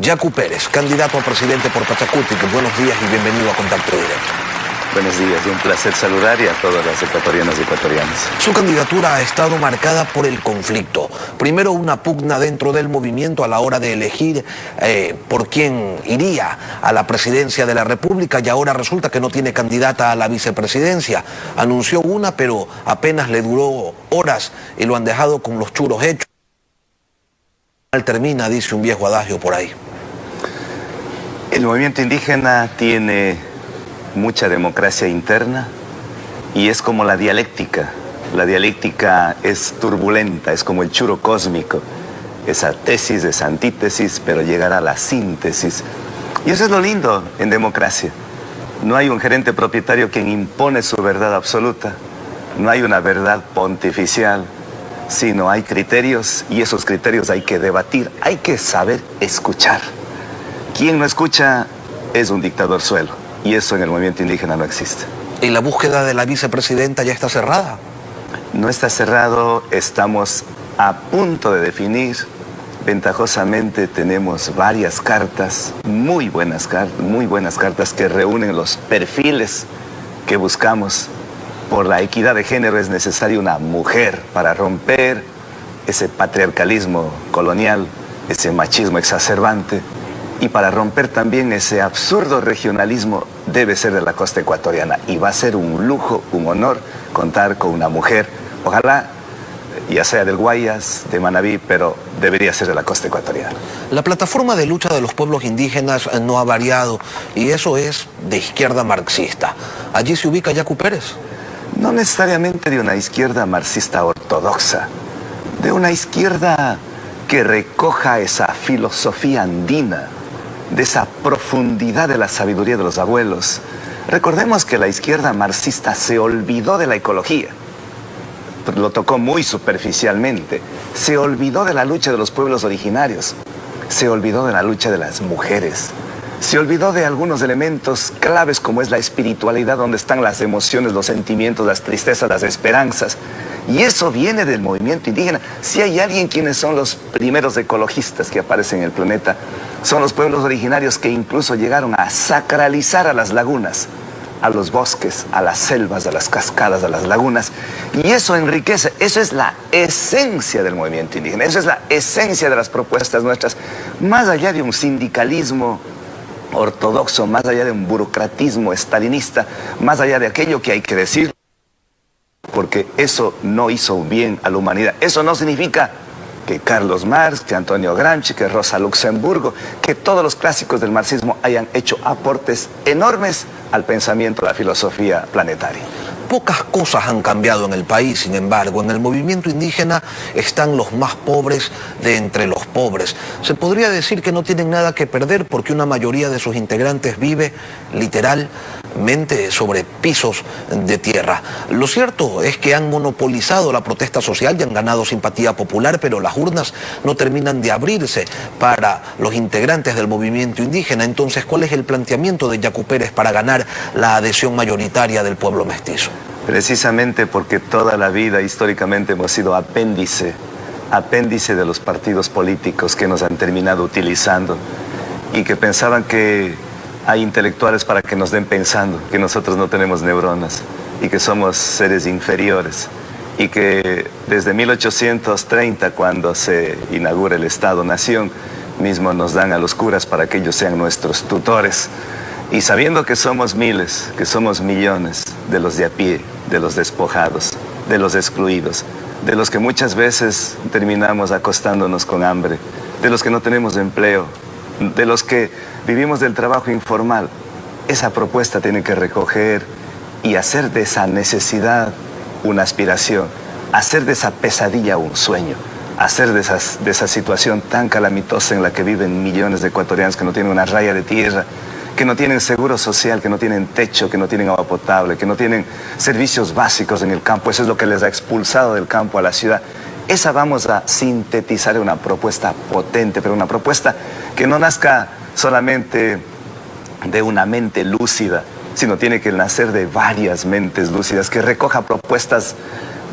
Yacu Pérez, candidato a presidente por Pachacutic. Buenos días y bienvenido a Contacto Directo. Buenos días, y un placer saludar y a todas las ecuatorianas y ecuatorianos. Su candidatura ha estado marcada por el conflicto. Primero una pugna dentro del movimiento a la hora de elegir por quién iría a la presidencia de la República, y ahora resulta que no tiene candidata a la vicepresidencia. Anunció una, pero apenas le duró horas y lo han dejado con los churos hechos. Al termina, dice un viejo adagio por ahí. El movimiento indígena tiene mucha democracia interna y es como la dialéctica. La dialéctica es turbulenta, es como el churo cósmico. Esa tesis, esa antítesis, pero llegará a la síntesis. Y eso es lo lindo en democracia. No hay un gerente propietario quien impone su verdad absoluta. No hay una verdad pontificial, sino hay criterios y esos criterios hay que debatir, hay que saber escuchar. Quien no escucha es un dictador suelo. Y eso en el movimiento indígena no existe. ¿Y la búsqueda de la vicepresidenta ya está cerrada? No está cerrado, estamos a punto de definir. Ventajosamente tenemos varias cartas, muy buenas cartas que reúnen los perfiles que buscamos. Por la equidad de género es necesaria una mujer para romper ese patriarcalismo colonial, ese machismo exacerbante. Y para romper también ese absurdo regionalismo debe ser de la costa ecuatoriana. Y va a ser un lujo, un honor contar con una mujer. Ojalá, ya sea del Guayas, de Manabí, pero debería ser de la costa ecuatoriana. La plataforma de lucha de los pueblos indígenas no ha variado y eso es de izquierda marxista. ¿Allí se ubica Yacu Pérez? No necesariamente de una izquierda marxista ortodoxa, de una izquierda que recoja esa filosofía andina, de esa profundidad de la sabiduría de los abuelos. Recordemos que la izquierda marxista se olvidó de la ecología, lo tocó muy superficialmente, se olvidó de la lucha de los pueblos originarios, se olvidó de la lucha de las mujeres, se olvidó de algunos elementos claves como es la espiritualidad, donde están las emociones, los sentimientos, las tristezas, las esperanzas. Y eso viene del movimiento indígena. Si hay alguien quienes son los primeros ecologistas que aparecen en el planeta, son los pueblos originarios que incluso llegaron a sacralizar a las lagunas, a los bosques, a las selvas, a las cascadas, a las lagunas. Y eso enriquece, eso es la esencia del movimiento indígena, eso es la esencia de las propuestas nuestras, más allá de un sindicalismo ortodoxo, más allá de un burocratismo estalinista, más allá de aquello que hay que decir, porque eso no hizo bien a la humanidad. Eso no significa que Carlos Marx, que Antonio Gramsci, que Rosa Luxemburgo, que todos los clásicos del marxismo hayan hecho aportes enormes al pensamiento, a la filosofía planetaria. Pocas cosas han cambiado en el país, sin embargo. En el movimiento indígena están los más pobres de entre los pobres. Se podría decir que no tienen nada que perder porque una mayoría de sus integrantes vive literalmente sobre pisos de tierra. Lo cierto es que han monopolizado la protesta social y han ganado simpatía popular, pero las urnas no terminan de abrirse para los integrantes del movimiento indígena. Entonces, ¿cuál es el planteamiento de Yacu Pérez para ganar la adhesión mayoritaria del pueblo mestizo? Precisamente porque toda la vida históricamente hemos sido apéndice de los partidos políticos que nos han terminado utilizando y que pensaban que hay intelectuales para que nos den pensando, que nosotros no tenemos neuronas y que somos seres inferiores y que desde 1830, cuando se inaugura el Estado-Nación, mismo nos dan a los curas para que ellos sean nuestros tutores. Y sabiendo que somos miles, que somos millones de los de a pie, de los despojados, de los excluidos, de los que muchas veces terminamos acostándonos con hambre, de los que no tenemos empleo, de los que vivimos del trabajo informal, esa propuesta tiene que recoger y hacer de esa necesidad una aspiración, hacer de esa pesadilla un sueño, hacer de esa situación tan calamitosa en la que viven millones de ecuatorianos que no tienen una raya de tierra, que no tienen seguro social, que no tienen techo, que no tienen agua potable, que no tienen servicios básicos en el campo. Eso es lo que les ha expulsado del campo a la ciudad. Esa vamos a sintetizar en una propuesta potente, pero una propuesta que no nazca solamente de una mente lúcida, sino tiene que nacer de varias mentes lúcidas, que recoja propuestas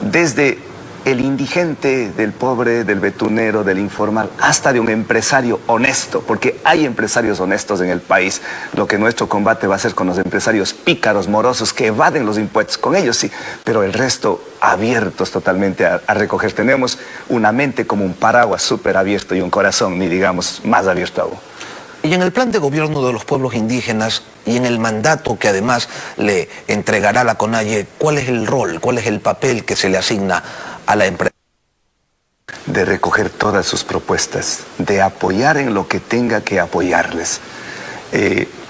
desde el indigente, del pobre, del betunero, del informal, hasta de un empresario honesto, porque hay empresarios honestos en el país. Lo que nuestro combate va a ser con los empresarios pícaros, morosos, que evaden los impuestos. Con ellos sí, pero el resto abiertos totalmente a recoger. Tenemos una mente como un paraguas súper abierto y un corazón, ni digamos, más abierto aún. Y en el plan de gobierno de los pueblos indígenas y en el mandato que además le entregará la CONAIE, ¿cuál es el rol, cuál es el papel que se le asigna a la empresa? De recoger todas sus propuestas, de apoyar en lo que tenga que apoyarles.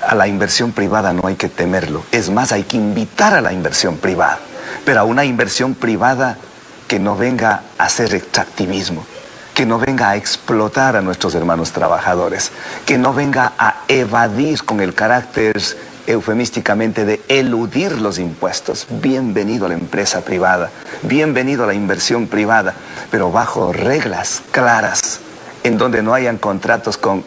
A la inversión privada no hay que temerlo. Es más, hay que invitar a la inversión privada, pero a una inversión privada que no venga a hacer extractivismo, que no venga a explotar a nuestros hermanos trabajadores, que no venga a evadir con el carácter eufemísticamente de eludir los impuestos. Bienvenido a la empresa privada, bienvenido a la inversión privada, pero bajo reglas claras, en donde no hayan contratos con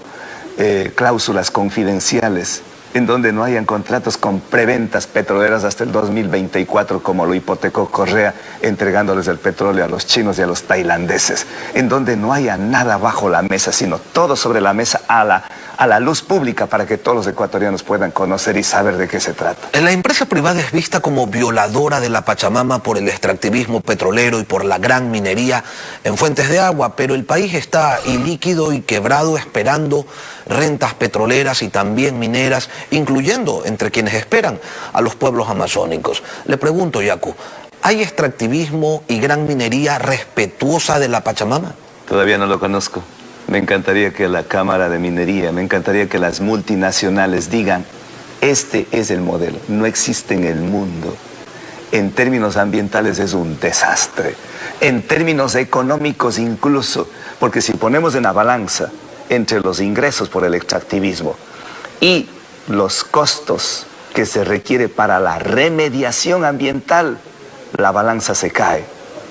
cláusulas confidenciales, en donde no hayan contratos con preventas petroleras hasta el 2024, como lo hipotecó Correa, entregándoles el petróleo a los chinos y a los tailandeses, en donde no haya nada bajo la mesa, sino todo sobre la mesa a la luz pública para que todos los ecuatorianos puedan conocer y saber de qué se trata. La empresa privada es vista como violadora de la Pachamama por el extractivismo petrolero y por la gran minería en fuentes de agua, pero el país está ilíquido y quebrado esperando rentas petroleras y también mineras, incluyendo entre quienes esperan a los pueblos amazónicos. Le pregunto, Yacu, ¿hay extractivismo y gran minería respetuosa de la Pachamama? Todavía no lo conozco. Me encantaría que la Cámara de Minería, me encantaría que las multinacionales digan, este es el modelo, no existe en el mundo. En términos ambientales es un desastre. En términos económicos incluso, porque si ponemos en la balanza entre los ingresos por el extractivismo y los costos que se requiere para la remediación ambiental, la balanza se cae,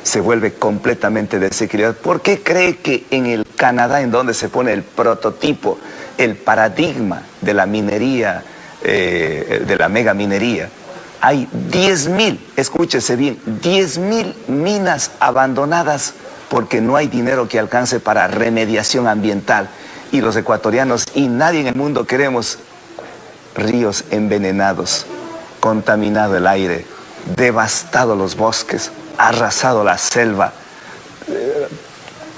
se vuelve completamente desequilibrada. ¿Por qué cree que en el Canadá, en donde se pone el prototipo, el paradigma de la minería, de la megaminería, hay 10.000, escúchese bien, 10.000 minas abandonadas porque no hay dinero que alcance para remediación ambiental? Y los ecuatorianos y nadie en el mundo queremos ríos envenenados, contaminado el aire, devastado los bosques, arrasado la selva,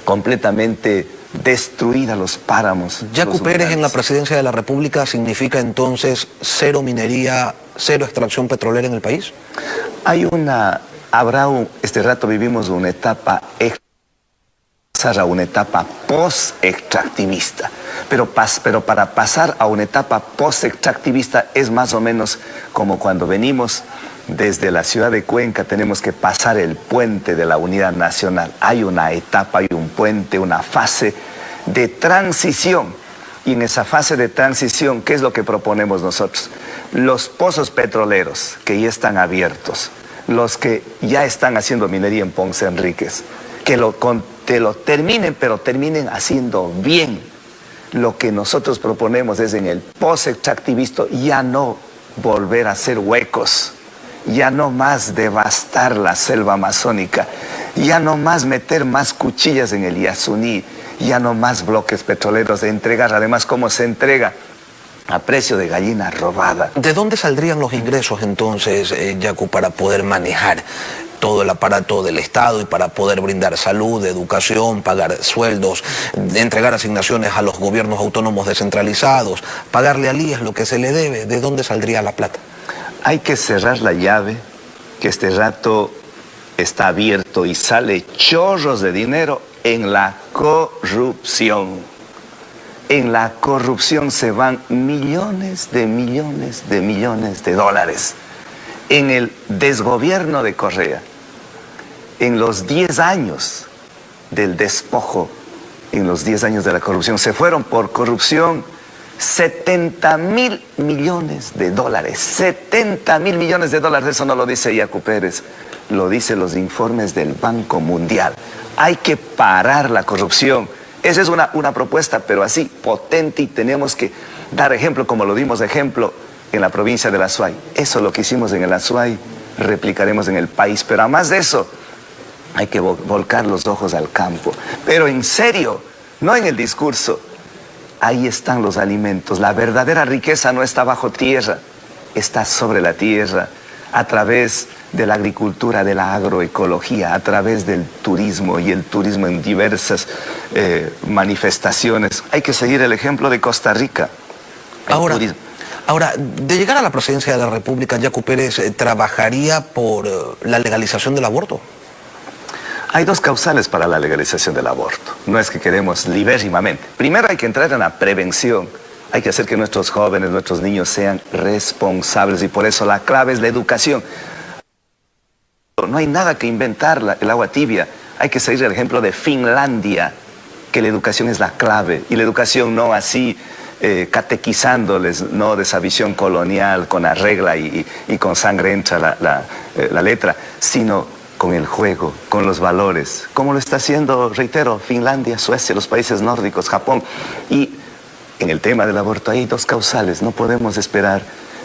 completamente destruida los páramos. Yacu Pérez en la presidencia de la República significa entonces cero minería, cero extracción petrolera en el país. Este rato vivimos una etapa a una etapa post-extractivista. Pero para pasar a una etapa post-extractivista es más o menos como cuando venimos desde la ciudad de Cuenca, tenemos que pasar el puente de la unidad nacional. Hay una etapa, hay un puente, una fase de transición. Y en esa fase de transición, ¿qué es lo que proponemos nosotros? Los pozos petroleros que ya están abiertos, los que ya están haciendo minería en Ponce Enríquez, que lo terminen, pero terminen haciendo bien. Lo que nosotros proponemos es en el post-extractivismo ya no volver a hacer huecos, ya no más devastar la selva amazónica, ya no más meter más cuchillas en el Yasuní, ya no más bloques petroleros de entregar, además como se entrega a precio de gallina robada. ¿De dónde saldrían los ingresos entonces, Yacu, para poder manejar todo el aparato del Estado y para poder brindar salud, educación, pagar sueldos, entregar asignaciones a los gobiernos autónomos descentralizados, pagarle al IES lo que se le debe? ¿De dónde saldría la plata? Hay que cerrar la llave, que este rato está abierto y sale chorros de dinero en la corrupción. En la corrupción se van millones de millones de millones de dólares. En el desgobierno de Correa, en los 10 años del despojo, en los 10 años de la corrupción, se fueron por corrupción 70.000 millones de dólares. 70.000 millones de dólares, eso no lo dice Yacu Pérez, lo dicen los informes del Banco Mundial. Hay que parar la corrupción. Esa es una propuesta, pero así, potente, y tenemos que dar ejemplo, como lo dimos ejemplo en la provincia del Azuay. Eso es lo que hicimos en el Azuay, replicaremos en el país. Pero además de eso, Hay que volcar los ojos al campo. Pero en serio, no en el discurso. Ahí están los alimentos. La verdadera riqueza no está bajo tierra, está sobre la tierra, a través de la agricultura, de la agroecología, a través del turismo, y el turismo en diversas manifestaciones. Hay que seguir el ejemplo de Costa Rica. Ahora, de llegar a la presidencia de la República, Yacu Pérez trabajaría por la legalización del aborto. Hay dos causales para la legalización del aborto. No es que queremos libérimamente. Primero hay que entrar en la prevención. Hay que hacer que nuestros jóvenes, nuestros niños sean responsables, y por eso la clave es la educación. No hay nada que inventar el agua tibia. Hay que seguir el ejemplo de Finlandia, que la educación es la clave. Y la educación no así catequizándoles, no de esa visión colonial, con la regla y con sangre entra la letra, sino con el juego, con los valores, como lo está haciendo, reitero, Finlandia, Suecia, los países nórdicos, Japón. Y en el tema del aborto hay dos causales. No podemos esperar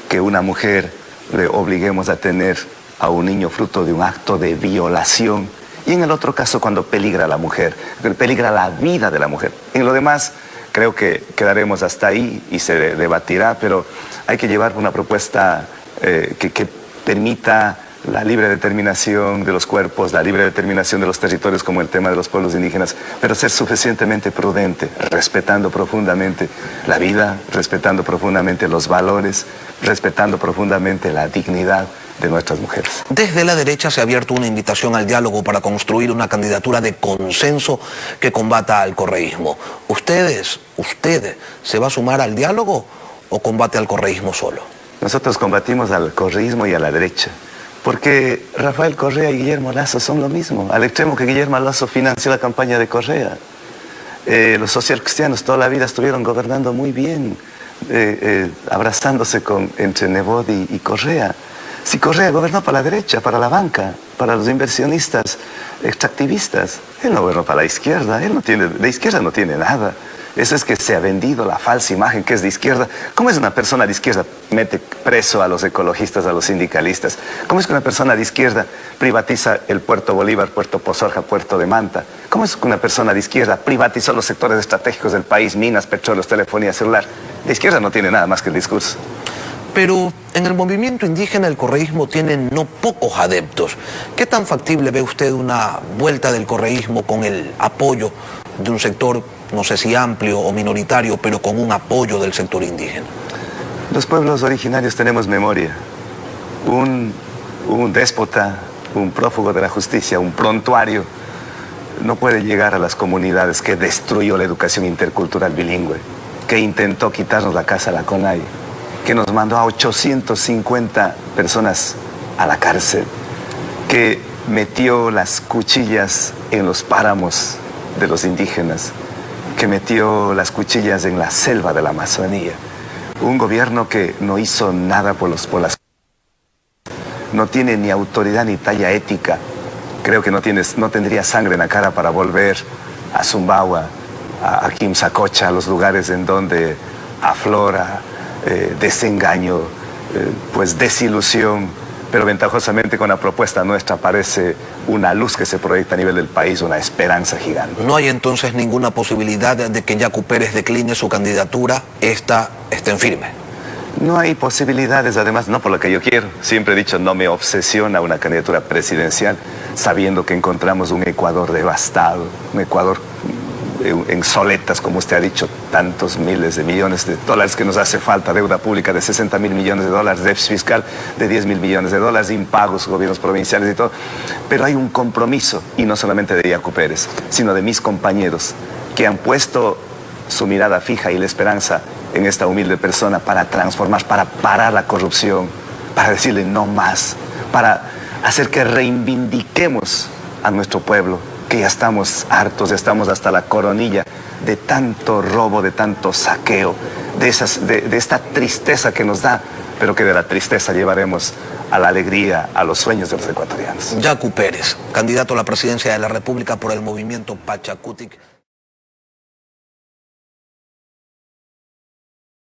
que una mujer le obliguemos a tener a un niño fruto de un acto de violación, y en el otro caso cuando peligra la mujer, peligra la vida de la mujer. En lo demás creo que quedaremos hasta ahí y se debatirá, pero hay que llevar una propuesta que permita la libre determinación de los cuerpos, la libre determinación de los territorios, como el tema de los pueblos indígenas, pero ser suficientemente prudente, respetando profundamente la vida, respetando profundamente los valores, respetando profundamente la dignidad de nuestras mujeres. Desde la derecha se ha abierto una invitación al diálogo para construir una candidatura de consenso que combata al correísmo. ¿Usted se va a sumar al diálogo o combate al correísmo solo? Nosotros combatimos al correísmo y a la derecha, porque Rafael Correa y Guillermo Lasso son lo mismo, al extremo que Guillermo Lasso financió la campaña de Correa. Los socialcristianos toda la vida estuvieron gobernando muy bien, abrazándose entre Nebot y Correa. Si Correa gobernó para la derecha, para la banca, para los inversionistas extractivistas, él no gobernó para la izquierda, de izquierda no tiene nada. Eso es que se ha vendido la falsa imagen que es de izquierda. ¿Cómo es una persona de izquierda mete preso a los ecologistas, a los sindicalistas? ¿Cómo es que una persona de izquierda privatiza el Puerto Bolívar, Puerto Pozorja, Puerto de Manta? ¿Cómo es que una persona de izquierda privatizó los sectores estratégicos del país, minas, petróleos, telefonía celular? De izquierda no tiene nada más que el discurso. Pero en el movimiento indígena el correísmo tiene no pocos adeptos. ¿Qué tan factible ve usted una vuelta del correísmo con el apoyo de un sector, no sé si amplio o minoritario, pero con un apoyo del sector indígena? Los pueblos originarios tenemos memoria. Un déspota, un prófugo de la justicia, un prontuario, no puede llegar a las comunidades, que destruyó la educación intercultural bilingüe, que intentó quitarnos la casa a la CONAI, que nos mandó a 850 personas a la cárcel, que metió las cuchillas en los páramos de los indígenas, que metió las cuchillas en la selva de la Amazonía. Un gobierno que no hizo nada por las... No tiene ni autoridad ni talla ética. Creo que no tendría sangre en la cara para volver a Sumbawa, a Quimsacocha, a los lugares en donde aflora desengaño, pues desilusión, pero ventajosamente con la propuesta nuestra aparece una luz que se proyecta a nivel del país, una esperanza gigante. ¿No hay entonces ninguna posibilidad de que Yacu Pérez decline su candidatura? Esta está en firme. No hay posibilidades, además, no por lo que yo quiero. Siempre he dicho, no me obsesiona una candidatura presidencial, sabiendo que encontramos un Ecuador devastado, un Ecuador en soletas, como usted ha dicho, tantos miles de millones de dólares que nos hace falta, deuda pública de 60.000 millones de dólares, déficit fiscal de 10.000 millones de dólares, impagos, gobiernos provinciales y todo. Pero hay un compromiso, y no solamente de Yacu Pérez, sino de mis compañeros, que han puesto su mirada fija y la esperanza en esta humilde persona para transformar, para parar la corrupción, para decirle no más, para hacer que reivindiquemos a nuestro pueblo, que ya estamos hartos, ya estamos hasta la coronilla de tanto robo, de tanto saqueo, de esta tristeza que nos da, pero que de la tristeza llevaremos a la alegría, a los sueños de los ecuatorianos. Yacu Pérez, candidato a la presidencia de la República por el movimiento Pachakutik.